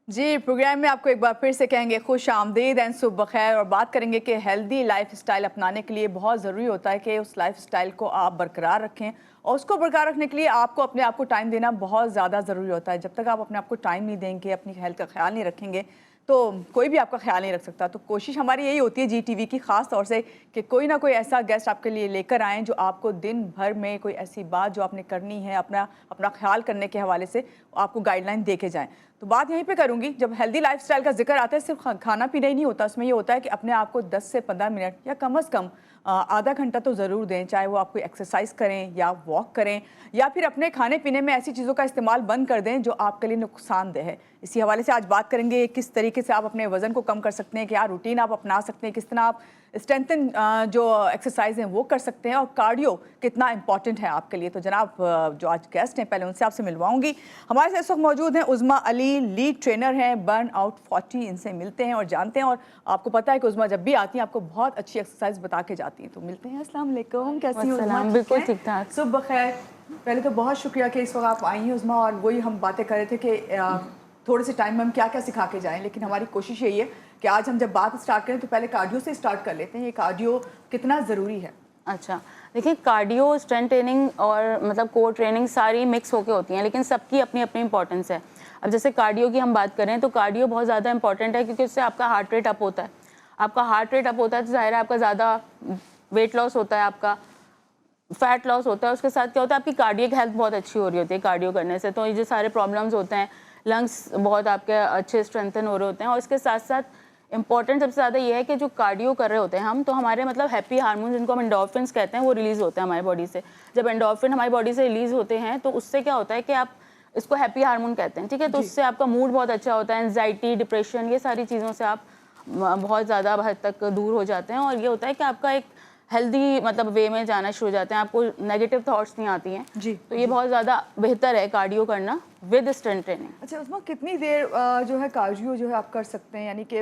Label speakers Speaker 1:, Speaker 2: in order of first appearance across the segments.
Speaker 1: जी, programme में आपको एक बार फिर से कहेंगे खुश आमदीद एंड सुबह बखैर और बात करेंगे कि हेल्दी लाइफस्टाइल अपनाने के लिए बहुत ज़रूरी होता है कि उस लाइफस्टाइल को आप बरकरार रखें और उसको बरकरार रखने के लिए आपको अपने आप को टाइम देना बहुत ज़्यादा ज़रूरी होता है। जब तक आप अपने आप को टाइम नहीं देंगे, अपनी हेल्थ का ख्याल नहीं रखेंगे तो कोई भी आपका ख्याल नहीं रख सकता। तो कोशिश हमारी यही होती है जी टीवी की ख़ास तौर से कि कोई ना कोई ऐसा गेस्ट आपके लिए लेकर आएँ जो आपको दिन भर में कोई ऐसी बात जो आपने करनी है अपना अपना ख्याल करने के हवाले से आपको गाइडलाइन दे के जाएँ। तो बात यहीं पे करूंगी, जब हेल्दी लाइफस्टाइल का जिक्र आता है सिर्फ खाना पीना ही नहीं होता, उसमें ये होता है कि अपने आप को 10 से 15 मिनट या कम से कम आधा घंटा तो ज़रूर दें, चाहे वो आप कोई एक्सरसाइज करें या वॉक करें या फिर अपने खाने पीने में ऐसी चीज़ों का इस्तेमाल बंद कर दें जो आपके लिए नुकसानदेह है। इसी हवाले से आज बात करेंगे किस तरीके से आप अपने वज़न को कम कर सकते हैं, क्या रूटीन आप अपना सकते हैं, किस तरह आप स्ट्रेंथन जो एक्सरसाइज हैं वो कर सकते हैं और कार्डियो कितना इंपॉर्टेंट है आपके लिए। तो जनाब जो आज गेस्ट हैं पहले उनसे आपसे मिलवाऊंगी। हमारे साथ इस वक्त मौजूद हैं उज़मा अली, लीड ट्रेनर हैं बर्न आउट 40। इनसे मिलते हैं और जानते हैं, और आपको पता है कि उज़मा जब भी आती हैं आपको बहुत अच्छी एक्सरसाइज बता के जाती हैं। तो मिलते हैं। अस्सलाम वालेकुम, कैसी हैं उज़मा?
Speaker 2: बिल्कुल ठीक ठाक,
Speaker 1: सुबह खैर। पहले तो बहुत शुक्रिया कि इस वक्त आप आई हैं उज़मा, और वही हम बातें कर रहे थे कि थोड़े से टाइम में हम क्या क्या सिखा के जाएं, लेकिन हमारी कोशिश यही है कि आज हम जब बात स्टार्ट करें तो पहले कार्डियो से स्टार्ट कर लेते हैं। ये कार्डियो कितना ज़रूरी है?
Speaker 2: अच्छा देखिए, कार्डियो, स्ट्रेंथ ट्रेनिंग और मतलब कोर ट्रेनिंग सारी मिक्स होके होती हैं, लेकिन सबकी अपनी अपनी इंपॉर्टेंस है। अब जैसे कार्डियो की हम बात करें तो कार्डियो बहुत ज़्यादा इंपॉर्टेंट है क्योंकि उससे आपका हार्ट रेट अप होता है। आपका हार्ट रेट अप होता है तो ज़ाहिर है आपका ज़्यादा वेट लॉस होता है, आपका फैट लॉस होता है। उसके साथ क्या होता है, आपकी कार्डियक हेल्थ बहुत अच्छी हो रही होती है कार्डियो करने से। तो ये जो सारे प्रॉब्लम्स होते हैं, लंग्स बहुत आपके अच्छे स्ट्रेंथन हो रहे होते हैं। और इसके साथ साथ इंपॉर्टेंट सबसे ज़्यादा ये है कि जो कार्डियो कर रहे होते हैं हम, तो हमारे मतलब हैप्पी हार्मोन जिनको हम एंडोर्फिन्स कहते हैं वो रिलीज़ होते हैं हमारी बॉडी से। जब एंडोर्फिन हमारी बॉडी से रिलीज़ होते हैं तो उससे क्या होता है कि आप इसको हैप्पी हार्मोन कहते हैं, ठीक है। तो उससे आपका मूड बहुत अच्छा होता है, एंजाइटी, डिप्रेशन, ये सारी चीज़ों से आप बहुत ज़्यादा हद तक दूर हो जाते हैं। और ये होता है कि आपका एक हेल्दी मतलब वे में जाना शुरू हो जाते हैं, आपको नेगेटिव थॉट्स नहीं आती हैं जी। तो ये बहुत ज़्यादा बेहतर है कार्डियो करना विद स्ट्रेंथ ट्रेनिंग।
Speaker 1: अच्छा उसमें कितनी देर जो है कार्डियो जो है आप कर सकते हैं, यानी कि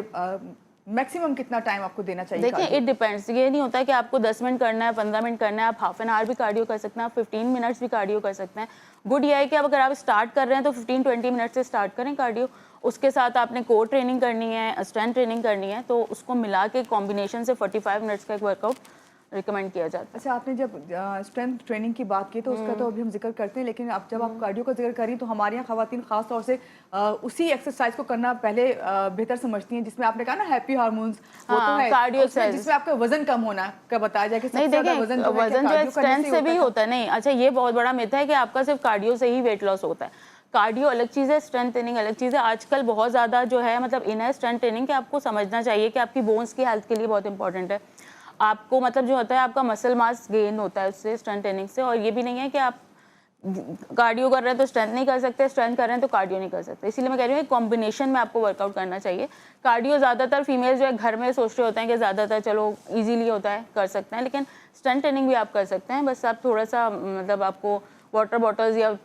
Speaker 1: मैक्सिमम कितना टाइम आपको देना चाहिए?
Speaker 2: देखिए इट डिपेंड्स, ये नहीं होता है कि आपको 10 मिनट करना है, 15 मिनट करना है। आप हाफ एन आवर भी कार्डियो कर सकते हैं, आप 15 मिनट्स भी कार्डियो कर सकते हैं। गुड ये है कि अब अगर आप स्टार्ट कर रहे हैं तो 15-20 मिनट से स्टार्ट करें कार्डियो। उसके साथ आपने कोर ट्रेनिंग करनी है, स्ट्रेंथ ट्रेनिंग करनी है, तो उसको मिला के कॉम्बिनेशन से 45 मिनट्स का एक वर्कआउट रिकमेंड किया जाता है।
Speaker 1: अच्छा, आपने जब स्ट्रेंथ ट्रेनिंग की बात की तो उसका तो अभी हम जिक्र करते हैं, लेकिन अब जब आप कार्डियो का जिक्र करें तो हमारे यहाँ खवातीन खास तौर से उसी एक्सरसाइज को करना पहले बेहतर समझती हैं जिसमें आपने कहा ना हैप्पी हार्मोन्स, वो तो है
Speaker 2: कार्डियो एक्सरसाइज
Speaker 1: जिसमें आपका वजन कम होना का बताया जाए कि
Speaker 2: नहीं। देखिए वजन जो है स्ट्रेंथ से भी होता है। नहीं, अच्छा ये बहुत बड़ा मिथ है कि आपका सिर्फ कार्डियो से ही वेट लॉस होता है। कार्डियो अलग चीज़ है, स्ट्रेंथ ट्रेनिंग अलग चीज़ है। आजकल बहुत ज़्यादा जो है मतलब इन है स्ट्रेंथ ट्रेनिंग कि आपको समझना चाहिए कि आपकी बोन्स की हेल्थ के लिए बहुत इंपॉर्टेंट है। आपको मतलब जो होता है आपका मसल मास गेन होता है उससे, स्ट्रेंथ ट्रेनिंग से। और ये भी नहीं है कि आप कार्डियो कर रहे हैं तो स्ट्रेंथ नहीं कर सकते, स्ट्रेंथ कर रहे हैं तो कार्डियो नहीं कर सकते। इसीलिए मैं कह रही हूँ कॉम्बिनेशन में आपको वर्कआउट करना चाहिए। कार्डियो ज़्यादातर फीमेल जो है घर में सोच रहे होते हैं कि ज़्यादातर चलो इजीली होता है, कर सकते हैं, लेकिन स्ट्रेंथ ट्रेनिंग भी आप कर सकते हैं। बस आप थोड़ा सा मतलब आपको वाटर बॉटल्स या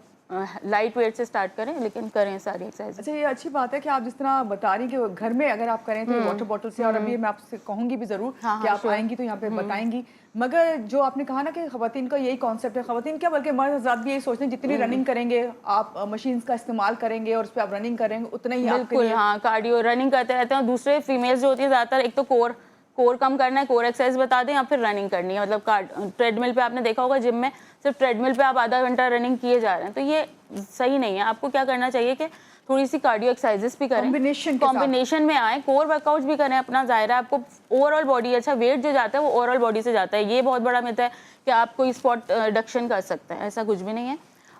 Speaker 2: लाइट वेट से स्टार्ट करें, लेकिन करें सारी एक्सरसाइज।
Speaker 1: अच्छा, ये अच्छी बात है कि आप जिस तरह बता रही कि घर में अगर आप करें तो वाटर बॉटल से, और अभी मैं आपसे कहूंगी भी जरूर कि आप आएंगी तो यहाँ पे बताएंगी। मगर जो आपने कहा ना कि खवातीन का यही कॉन्सेप्ट है, खवातीन क्या बल्कि मर्द हज़रात भी यही सोचते हैं जितनी रनिंग करेंगे आप, मशीन्स का इस्तेमाल करेंगे और उस पर आप रनिंग करेंगे उतना ही
Speaker 2: बिल्कुल। हाँ, कार्डियो रनिंग करते रहते हैं। दूसरे फीमेल्स जो होती है ज़्यादातर एक तो कोर कम करना है, कोर एक्सरसाइज बता दें, या फिर रनिंग करनी है। मतलब ट्रेडमिल पे आपने देखा होगा जिम में सिर्फ ट्रेडमिल पे आप आधा घंटा रनिंग किए जा रहे हैं, तो ये सही नहीं है। आपको क्या करना चाहिए कि थोड़ी सी कार्डियो एक्सरसाइजेस भी करें, कॉम्बिनेशन में आए, कोर वर्कआउट्स भी करें अपना। ज़ाहिर है आपको ओवरऑल बॉडी, अच्छा वेट जो जाता है वो ओवरऑल बॉडी से जाता है। ये बहुत बड़ा मिथ है कि आप कोई स्पॉट रिडक्शन कर सकते हैं, ऐसा कुछ भी नहीं है।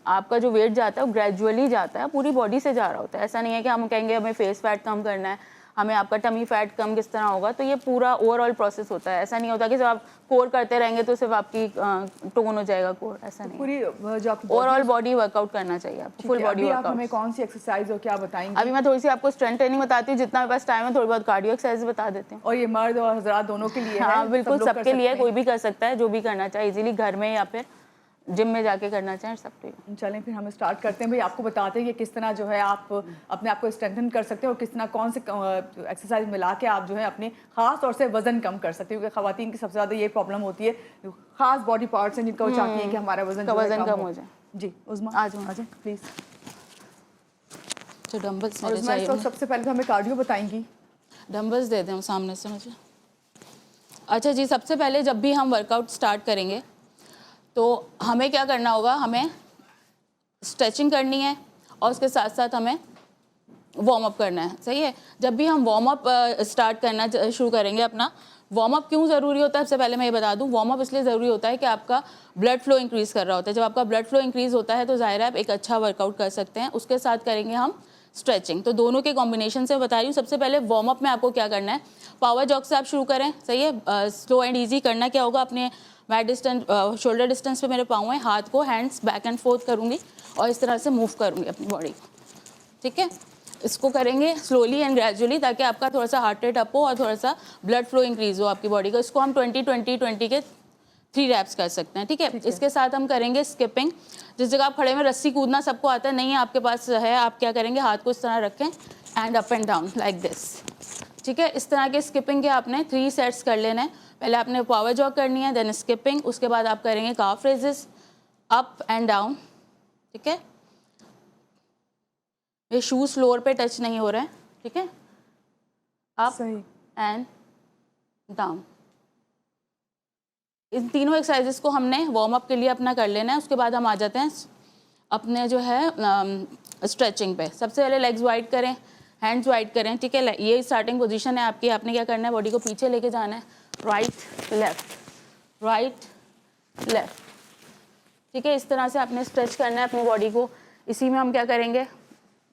Speaker 2: आपका जो वेट जाता है वो ग्रेजुअली जाता है, पूरी बॉडी से जा रहा होता है। ऐसा नहीं है कि हम कहेंगे हमें फेस फैट कम करना है, हमें आपका टमी फैट कम किस तरह होगा, तो ये पूरा ओवरऑल प्रोसेस होता है। ऐसा नहीं होता कि सिर्फ आप कोर करते रहेंगे तो सिर्फ आपकी टोन हो जाएगा कोर, ऐसा नहीं।
Speaker 1: पूरी जो
Speaker 2: ओवरऑल बॉडी वर्कआउट करना चाहिए आपको, फुल बॉडी वर्कआउट।
Speaker 1: हमें कौन सी एक्सरसाइज और क्या बताएंगे?
Speaker 2: अभी मैं थोड़ी सी आपको स्ट्रेंथ ट्रेनिंग बताती हूँ, जितना मेरे पास टाइम है थोड़ी बहुत कार्डियो एक्सरसाइज बता देते हैं।
Speaker 1: और ये मर्द और हजरात दोनों के लिए?
Speaker 2: हाँ बिल्कुल, सबके लिए, कोई भी कर सकता है जो भी करना चाहे, इजीली घर में या फिर जिम में जाके करना चाहें, सब ठीक।
Speaker 1: चलें फिर हम स्टार्ट करते हैं। भाई आपको बताते हैं कि किस तरह जो है आप अपने आप को स्ट्रेंथन कर सकते हैं और किस तरह कौन से एक्सरसाइज मिला के आप जो है अपने खास तौर से वजन कम कर सकते हैं, क्योंकि खवातीन की सबसे ज़्यादा ये प्रॉब्लम होती है, खास बॉडी पार्ट्स हैं जिनका वो चाहती है कि हमारा वजन
Speaker 2: कम हो जाए।
Speaker 1: जी उज़मा आ जाए प्लीज़।
Speaker 2: अच्छा डंबल्स
Speaker 1: और
Speaker 2: मेरे
Speaker 1: उस्मा, इस
Speaker 2: चाहिए।
Speaker 1: वक्त सबसे पहले तो हमें कार्डियो बताएंगी।
Speaker 2: डंबल्स दे दें सामने से मुझे। अच्छा जी, सबसे पहले जब भी हम वर्कआउट स्टार्ट करेंगे तो हमें क्या करना होगा, हमें स्ट्रेचिंग करनी है और उसके साथ साथ हमें वार्म अप करना है। सही है, जब भी हम वार्म अप स्टार्ट करना शुरू करेंगे अपना, वार्म अप क्यों ज़रूरी होता है सबसे पहले मैं ये बता दूं। वार्म अप इसलिए ज़रूरी होता है कि आपका ब्लड फ्लो इंक्रीज़ कर रहा होता है। जब आपका ब्लड फ्लो इंक्रीज़ होता है तो ज़ाहिर है आप एक अच्छा वर्कआउट कर सकते हैं। उसके साथ करेंगे हम स्ट्रेचिंग। तो दोनों के कॉम्बिनेशन से बता रही हूँ। सबसे पहले वार्म अप में आपको क्या करना है, पावर जॉग से आप शुरू करें। सही है, स्लो एंड ईजी करना क्या होगा, अपने मैट डिस्टेंस शोल्डर डिस्टेंस पे मेरे पाँव हैं, हाथ को हैंड्स बैक एंड फोर्थ करूँगी और इस तरह से मूव करूँगी अपनी बॉडी को। ठीक है, इसको करेंगे स्लोली एंड ग्रेजुअली ताकि आपका थोड़ा सा हार्ट रेट अप हो और थोड़ा सा ब्लड फ्लो इंक्रीज हो आपकी बॉडी का। इसको हम 20-20-20 के 3 रैप्स कर सकते हैं। ठीक है, इसके साथ हम करेंगे स्किपिंग। जिस जगह आप खड़े में रस्सी कूदना सबको आता है, नहीं है आपके पास है, आप क्या करेंगे, हाथ को इस तरह रखें and up and down like this. ठीक है, इस तरह के स्किपिंग के आपने 3 सेट्स कर लेना है। पहले आपने पावर जॉग करनी है, देन स्किपिंग, उसके बाद आप करेंगे काफ रेजेस अप एंड डाउन। ठीक है, ये शूज फ्लोर पे टच नहीं हो रहे हैं। ठीक है, अप एंड डाउन। इन तीनों एक्सरसाइजेस को हमने वार्म अप के लिए अपना कर लेना है। उसके बाद हम आ जाते हैं अपने जो है स्ट्रेचिंग पे। सबसे पहले लेग्स वाइड करें, हैंड्स वाइड करें। ठीक है, ये स्टार्टिंग पोजीशन है आपकी। आपने क्या करना है, बॉडी को पीछे लेके जाना है, राइट लेफ्ट राइट लेफ्ट। ठीक है, इस तरह से आपने स्ट्रेच करना है अपनी बॉडी को। इसी में हम क्या करेंगे,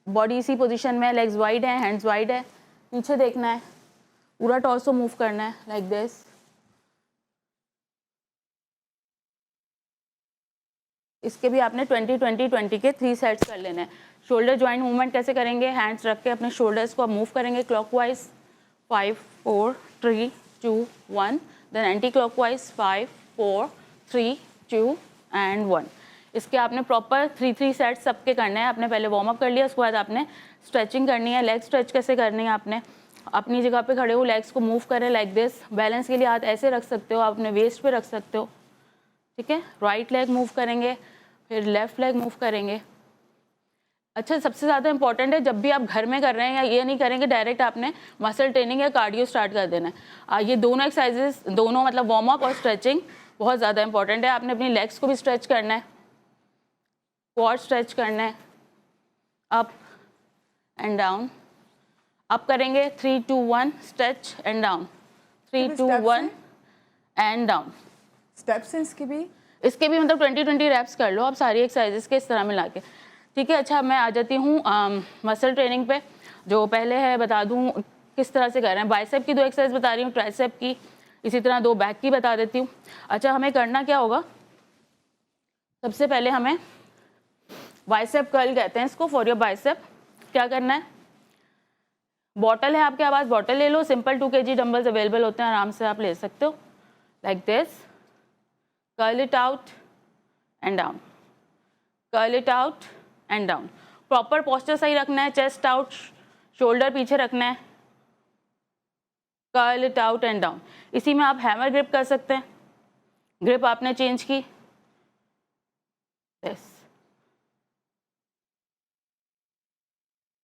Speaker 2: बॉडी इसी पोजीशन में, लेग्स वाइड है, हैंड्स वाइड है, पीछे देखना है, पूरा टॉर्सो मूव करना है लाइक दिस। इसके भी आपने 20-20-20 के 3 सेट्स कर लेने हैं। शोल्डर जॉइंट मूवमेंट कैसे करेंगे, हैंड्स रख के अपने शोल्डर्स को आप मूव करेंगे clockwise 5 4 3 2 1, then anti clockwise 5 4 3 2 and 1। इसके आपने प्रॉपर 3 सेट्स सबके करने हैं। आपने पहले वार्म अप कर लिया, उसके बाद आपने स्ट्रेचिंग करनी है। लेग स्ट्रेच कैसे करनी है, आपने अपनी जगह पे खड़े हो, लेग्स को मूव करें लाइक दिस। बैलेंस के लिए हाथ ऐसे रख सकते हो, आप अपने वेस्ट पे रख सकते हो। ठीक है, राइट लेग मूव करेंगे, फिर लेफ्ट लेग मूव करेंगे। अच्छा, सबसे ज़्यादा इंपॉर्टेंट है जब भी आप घर में कर रहे हैं, या ये नहीं करेंगे डायरेक्ट आपने मसल ट्रेनिंग या कार्डियो स्टार्ट कर देना है। ये दोनों एक्सरसाइजेस, दोनों मतलब वार्म अप और स्ट्रेचिंग बहुत ज़्यादा इंपॉर्टेंट है। आपने अपनी लेग्स को भी स्ट्रेच करना है, क्वाड स्ट्रेच करना है, अप एंड डाउन। अप करेंगे 3 2 1 stretch and down, 3 2 1 and down.
Speaker 1: Steps हैं इसके भी
Speaker 2: मतलब 20-20 रैप्स कर लो आप सारी एक्सरसाइजेस के इस तरह मिला के। ठीक है, अच्छा मैं आ जाती हूँ मसल ट्रेनिंग पे। जो पहले है बता दूँ किस तरह से कर रहे हैं। बाइसेप की 2 एक्सरसाइज बता रही हूँ, ट्राइसेप की, इसी तरह 2 बैक की बता देती हूँ। अच्छा, हमें करना क्या होगा, सबसे पहले हमें बाइसेप कर्ल कहते हैं इसको, फॉर योर बाइसेप। क्या करना है, बॉटल है आपके पास, बॉटल ले लो। सिंपल 2 kg डंबल्स अवेलेबल होते हैं, आराम से आप ले सकते हो like this. Curl it out and down, curl it out and down. Proper posture सही रखना है, चेस्ट आउट, शोल्डर पीछे रखना है, curl it out and down. इसी में आप हैमर ग्रिप कर सकते हैं। ग्रिप आपने चेंज की, यस,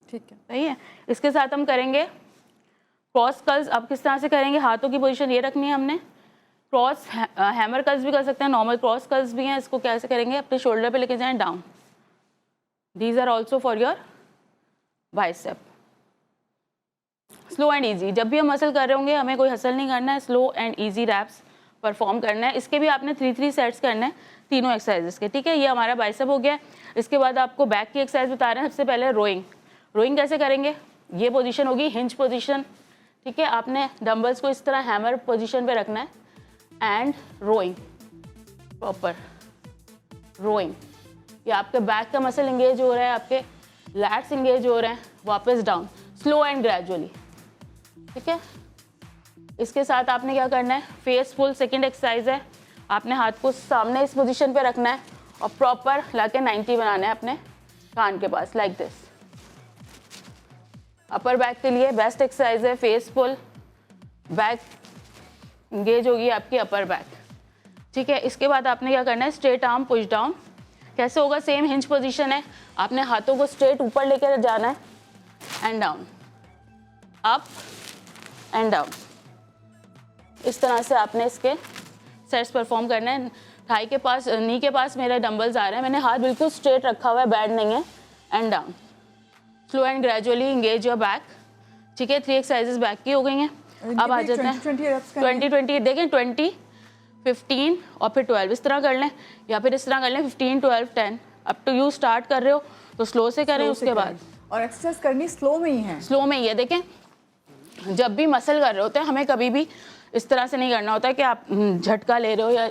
Speaker 1: ठीक है,
Speaker 2: सही है। इसके साथ हम करेंगे क्रॉस कर्ल्स। अब किस तरह से करेंगे, हाथों की पोजीशन ये रखनी है हमने। क्रॉस हैमर कर्ल्स भी कर सकते हैं, नॉर्मल क्रॉस कर्ल्स भी हैं। इसको कैसे करेंगे, अपने शोल्डर पे लेके जाएं, down. These are also for your bicep. Slow and easy, जब भी हम मसल कर रहे होंगे हमें कोई हसल नहीं करना है, slow and easy reps perform करना है। इसके भी आपने 3 सेट्स करने हैं तीनों एक्सरसाइजेस के। ठीक है, ये हमारा बाइसेप हो गया। इसके बाद आपको बैक की एक्सरसाइज बता रहे हैं। सबसे पहले रोइंग। रोइंग कैसे करेंगे, ये पोजीशन होगी हिंज पोजीशन। ठीक है, आपने डंबल्स को इस तरह हैमर पोजीशन पे रखना है एंड रोइंग, प्रॉपर रोइंग। ये आपके बैक का मसल इंगेज हो रहा है, आपके लैट्स इंगेज हो रहे हैं, वापस डाउन, स्लो एंड ग्रेजुअली। ठीक है, इसके साथ आपने क्या करना है, फेस फुल सेकंड एक्सरसाइज है। आपने हाथ को सामने इस पोजीशन पे रखना है और प्रॉपर लाके 90 बनाना है अपने कान के पास लाइक दिस। अपर बैक के लिए बेस्ट एक्सरसाइज है, फेस फुल, बैक इंगेज होगी आपकी अपर बैक। ठीक है, इसके बाद आपने क्या करना है, स्ट्रेट आर्म पुश डाउन। कैसे होगा, सेम हिंज पोजीशन है। आपने हाथों को स्ट्रेट ऊपर लेकर जाना है and down, up and down. इस तरह से आपने इसके सेट्स परफॉर्म करना है। थाई के पास, नी के पास मेरे डंबल्स आ रहे हैं, मैंने हाथ बिल्कुल स्ट्रेट रखा हुआ है, बैड नहीं है। And down, slow and gradually engage your back. ठीक है, 3 एक्सरसाइजेस बैक की हो गई हैं। अब आ जाते हैं 20-20, देखें 20, 15 और फिर 12, इस तरह कर लें या फिर इस तरह कर लें 15, 12, 10। अप टू यू, स्टार्ट कर रहे हो तो स्लो से करें, उसके बाद
Speaker 1: और एक्सरसाइज करनी स्लो में ही है,
Speaker 2: स्लो में ही है। देखें जब भी मसल कर रहे होते हैं हमें कभी भी इस तरह से नहीं करना होता है कि आप झटका ले रहे हो या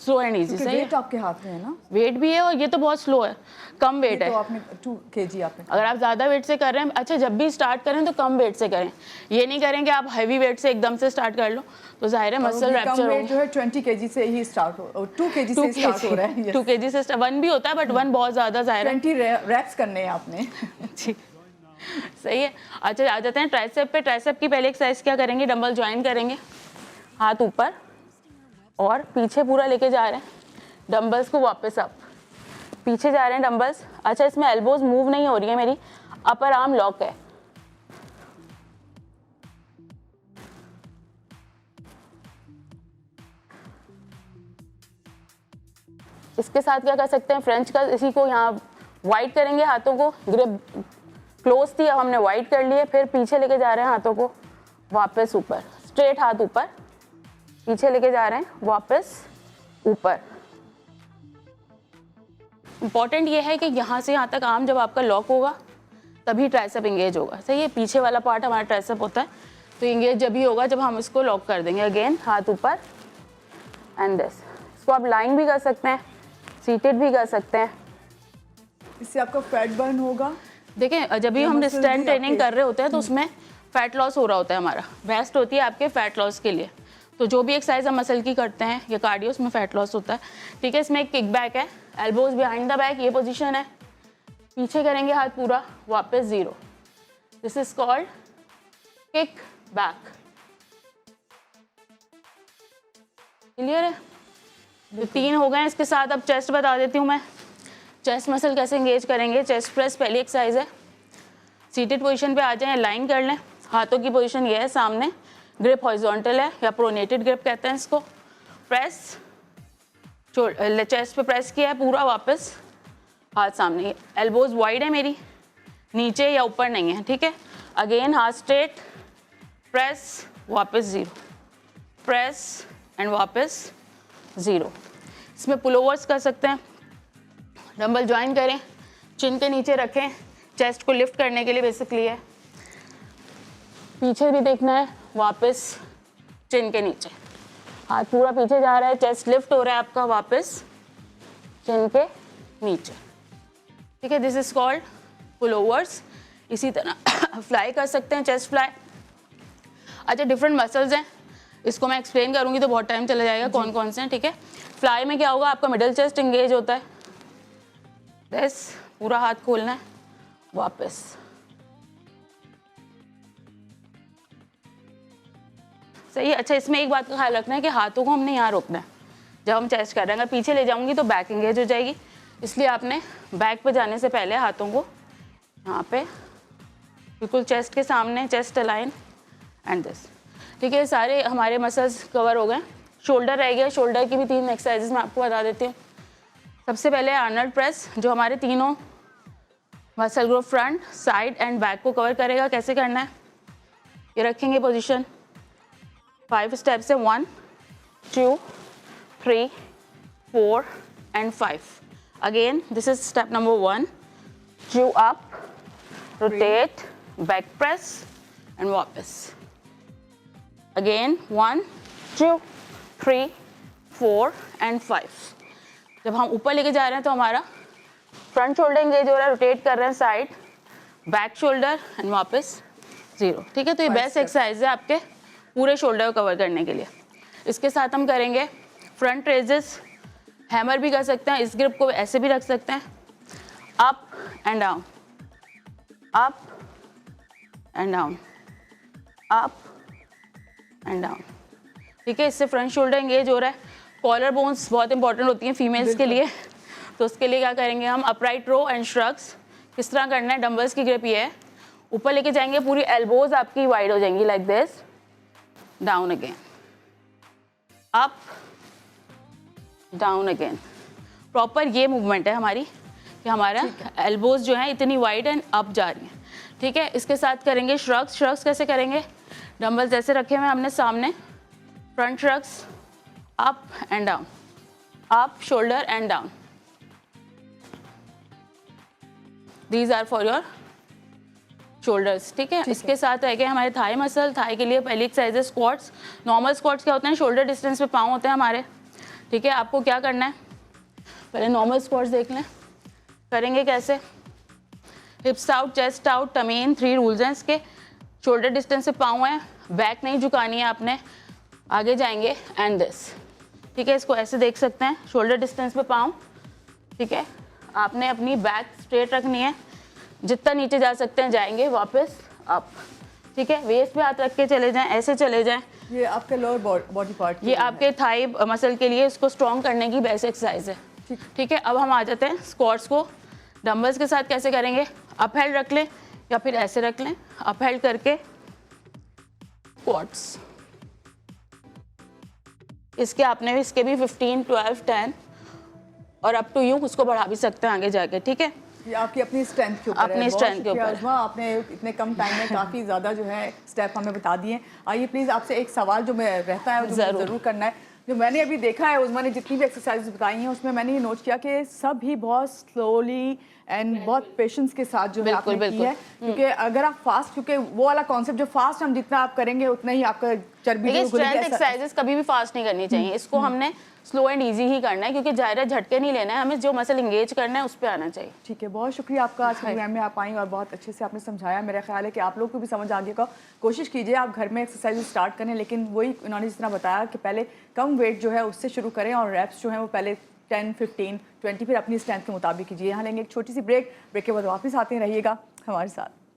Speaker 2: स्लो एंड इजी। सही,
Speaker 1: वेट आपके हाथ में है ना,
Speaker 2: वेट भी है और ये तो बहुत स्लो है, कम वेट है।
Speaker 1: तो आपने 2 kg आपने,
Speaker 2: अगर आप ज़्यादा वेट से कर रहे हैं, अच्छा जब भी स्टार्ट करें तो कम वेट से करें, ये नहीं करें कि आप हैवी वेट से एकदम से स्टार्ट कर लो तो जाहिर है मसल रैप्चर होगा।
Speaker 1: जो है 20 kg से ही स्टार्ट हो, 2 kg से स्टार्ट हो रहा है।
Speaker 2: 2 kg से 1 भी होता है बट 1 बहुत ज़्यादा जाहिर है।
Speaker 1: 20 रैप्स करने हैं आपने।
Speaker 2: जी सही है। अच्छा आ जाते हैं ट्राइसेप पे। ट्राइसेप की पहले एक्सरसाइज क्या करेंगे, डंबल ज्वाइन करेंगे, हाथ ऊपर और पीछे पूरा लेके जा रहे हैं, डंबल्स को वापस अप, पीछे जा रहे हैं डंबल्स। अच्छा इसमें एल्बोज मूव नहीं हो रही है मेरी, अपर आर्म लॉक है। इसके साथ क्या कर सकते हैं, फ्रेंच का, इसी को यहाँ वाइड करेंगे, हाथों को ग्रिप क्लोज थी, अब हमने वाइड कर लिए, फिर पीछे लेके जा रहे हैं हाथों को वापस ऊपर, स्ट्रेट हाथ ऊपर, पीछे लेके जा रहे हैं वापस ऊपर। इंपॉर्टेंट ये है कि यहाँ से यहाँ तक आर्म जब आपका लॉक होगा तभी ट्राइसेप इंगेज होगा। सही है, पीछे वाला पार्ट हमारा ट्राइसेप होता है तो इंगेज जब ही होगा जब हम इसको लॉक कर देंगे। अगेन हाथ ऊपर एंड दिस। इसको आप लाइन भी कर सकते हैं, सीटेड भी कर सकते हैं।
Speaker 1: इससे आपका फैट बर्न होगा।
Speaker 2: देखें जब भी हम स्ट्रेंथ ट्रेनिंग कर रहे होते हैं तो उसमें फैट लॉस हो रहा होता है हमारा, बेस्ट होती है आपके फैट लॉस के लिए। तो जो भी एक्सरसाइज हम मसल की करते हैं या कार्डियो, उसमें फैट लॉस होता है। ठीक है, इसमें एक किक बैक है, एल्बोज बिहाइंड द बैक, ये पोजीशन है, पीछे करेंगे हाथ पूरा वापस 0, this is called kick back. Clear है, तो 3 हो गए। इसके साथ अब चेस्ट बता देती हूँ मैं, चेस्ट मसल कैसे इंगेज करेंगे। चेस्ट प्रेस पहली एक्सरसाइज है, सीटेड पोजीशन पे आ जाएं, लाइन कर लें, हाथों की पोजीशन ये है सामने, ग्रिप हॉरिजॉन्टल है या प्रोनेटेड ग्रिप कहते हैं इसको। प्रेस, चेस्ट पे प्रेस किया है पूरा, वापस हाथ सामने, एल्बोज वाइड है मेरी, नीचे या ऊपर नहीं है। ठीक है, अगेन हाथ स्ट्रेट, प्रेस वापस 0, प्रेस एंड वापस 0। इसमें पुल ओवर्स कर सकते हैं, डंबल ज्वाइन करें, चिन के नीचे रखें, चेस्ट को लिफ्ट करने के लिए बेसिकली है। पीछे भी देखना है, वापस चिन के नीचे, हाथ पूरा पीछे जा रहा है, चेस्ट लिफ्ट हो रहा है आपका, वापस चिन के नीचे। ठीक है, this is called pullovers. इसी तरह फ्लाई कर सकते हैं, चेस्ट फ्लाई। अच्छा डिफरेंट मसल्स हैं, इसको मैं एक्सप्लेन करूंगी तो बहुत टाइम चला जाएगा कौन कौन से हैं। ठीक है, फ्लाई में क्या होगा, आपका मिडल चेस्ट इंगेज होता है, बस पूरा हाथ खोलना है, वापस सही है। अच्छा इसमें एक बात का ख्याल रखना है कि हाथों को हमने यहाँ रोकना है जब हम चेस्ट कर रहे हैं। अगर पीछे ले जाऊंगी तो बैक इंगेज हो जाएगी, इसलिए आपने बैक पे जाने से पहले हाथों को यहाँ पे बिल्कुल चेस्ट के सामने, चेस्ट अलाइन एंड दिस। ठीक है, सारे हमारे मसल्स कवर हो गए। शोल्डर रह गया, शोल्डर की भी 3 एक्सरसाइजेस मैं आपको बता देती हूँ। सबसे पहले आर्नल्ड प्रेस, जो हमारे तीनों muscle group front, side and back को कवर करेगा। कैसे करना है, ये रखेंगे पोजीशन, 5 स्टेप्स है, 1 2 3 4 and 5। Again this is step number 1, two up, rotate, back press and वापस। अगेन 1 2 3 4 एंड 5। जब हम ऊपर लेके जा रहे हैं तो हमारा फ्रंट शोल्डर इंगेज हो रहा है, रोटेट कर रहे हैं साइड, बैक शोल्डर एंड वापस 0। ठीक है, तो ये बेस्ट एक्सरसाइज है आपके पूरे शोल्डर को कवर करने के लिए। इसके साथ हम करेंगे फ्रंट रेजेस, हैमर भी कर सकते हैं, इस ग्रिप को ऐसे भी रख सकते हैं, up and down, up and down, up and down. ठीक है, इससे फ्रंट शोल्डर इंगेज हो रहा है। कॉलर बोन्स बहुत इंपॉर्टेंट होती हैं फीमेल्स के लिए, तो उसके लिए क्या करेंगे हम, अपराइट रो एंड श्रग्स। किस तरह करना है, डंबल्स की ग्रिप ये है, ऊपर लेके जाएंगे, पूरी एल्बोज आपकी वाइड हो जाएंगी like this, down again, up down again. Proper ये मूवमेंट है हमारी कि हमारा एल्बोज जो है इतनी वाइड एंड अप जा रही है, ठीक है। इसके साथ करेंगे श्रग्स। श्रग्स कैसे करेंगे, डंबल्स ऐसे रखे हुए हमने सामने, front shrugs, up and down, up shoulder and down, these are for your shoulders, ठीक है। इसके साथ रह गए हमारे थाई मसल। थाई के लिए पहली एक्सरसाइज है स्क्वाट्स। नॉर्मल स्क्वाट्स क्या होते हैं, शोल्डर डिस्टेंस पे पाँव होते हैं हमारे, ठीक है। आपको क्या करना है, पहले नॉर्मल स्क्वाट्स देख लें, करेंगे कैसे, hips out, chest out, tummy in, 3 rules हैं इसके। शोल्डर डिस्टेंस से पाँव है, बैक नहीं झुकानी है आपने, आगे जाएंगे एंड दिस, ठीक है। इसको ऐसे देख सकते हैं, शोल्डर डिस्टेंस पे पाँव, ठीक है। आपने अपनी बैक स्ट्रेट रखनी है, जितना नीचे जा सकते हैं जाएंगे, वापस अप, ठीक है। वेस्ट पे हाथ रख के चले जाएं, ऐसे चले जाएं।
Speaker 1: ये आपके लोअर बॉडी पार्ट,
Speaker 2: ये आपके थाई मसल के लिए इसको स्ट्रॉन्ग करने की बेस्ट एक्सरसाइज है, ठीक है। अब हम आ जाते हैं स्क्वाट्स को। डंबल्स के साथ कैसे करेंगे, अप हेल्ड रख लें या फिर ऐसे रख लें, अप हेल्ड करके स्क्वाट्स। इसके भी 15, 12, 10 और अप टू यू, उसको बढ़ा भी सकते हैं आगे जाके, ठीक है।
Speaker 1: ये आपकी अपनी स्ट्रेंथ के ऊपर
Speaker 2: अपनी
Speaker 1: है।
Speaker 2: स्ट्रेंथ के ऊपर।
Speaker 1: आपने इतने कम टाइम में काफ़ी ज़्यादा जो है स्टेप हमें बता दिए। आइए प्लीज़ आपसे एक सवाल जो मैं रहता है, जो मुझे ज़रूर करना है। जो मैंने अभी देखा है, उस्मा ने जितनी भी एक्सरसाइज बताई हैं उसमें मैंने ये नोट किया कि सब ही बहुत स्लोली एंड बहुत पेशेंस के साथ जो है आपने की है, क्योंकि अगर आप फास्ट, क्योंकि वो वाला कॉन्सेप्ट जो फास्ट हम जितना आप करेंगे उतना ही आपका चर्बी जो
Speaker 2: स्ट्रेंथ एक्सरसाइजेस कभी भी फास्ट नहीं करनी चाहिए, इसको हमने स्लो एंड इजी ही करना है, क्योंकि ज़्यादा झटके नहीं लेना है, हमें जो मसल इंगेज करना है उस पर आना चाहिए।
Speaker 1: ठीक है, बहुत शुक्रिया आपका, आज के प्रोग्राम में आप आई और बहुत अच्छे से आपने समझाया। मेरा ख्याल है कि आप लोग को भी समझ आ गया। कोशिश कीजिए आप घर में एक्सरसाइज स्टार्ट करें, लेकिन वही उन्होंने जिस तरह बताया कि पहले कम वेट जो है उससे शुरू करें और रैप्स जो है वो पहले 10, 15, 20 फिर अपनी स्ट्रेंथ के मुताबिक कीजिए। यहाँ लेंगे एक छोटी सी ब्रेक के बाद वापस आते हैं, रहिएगा हमारे साथ।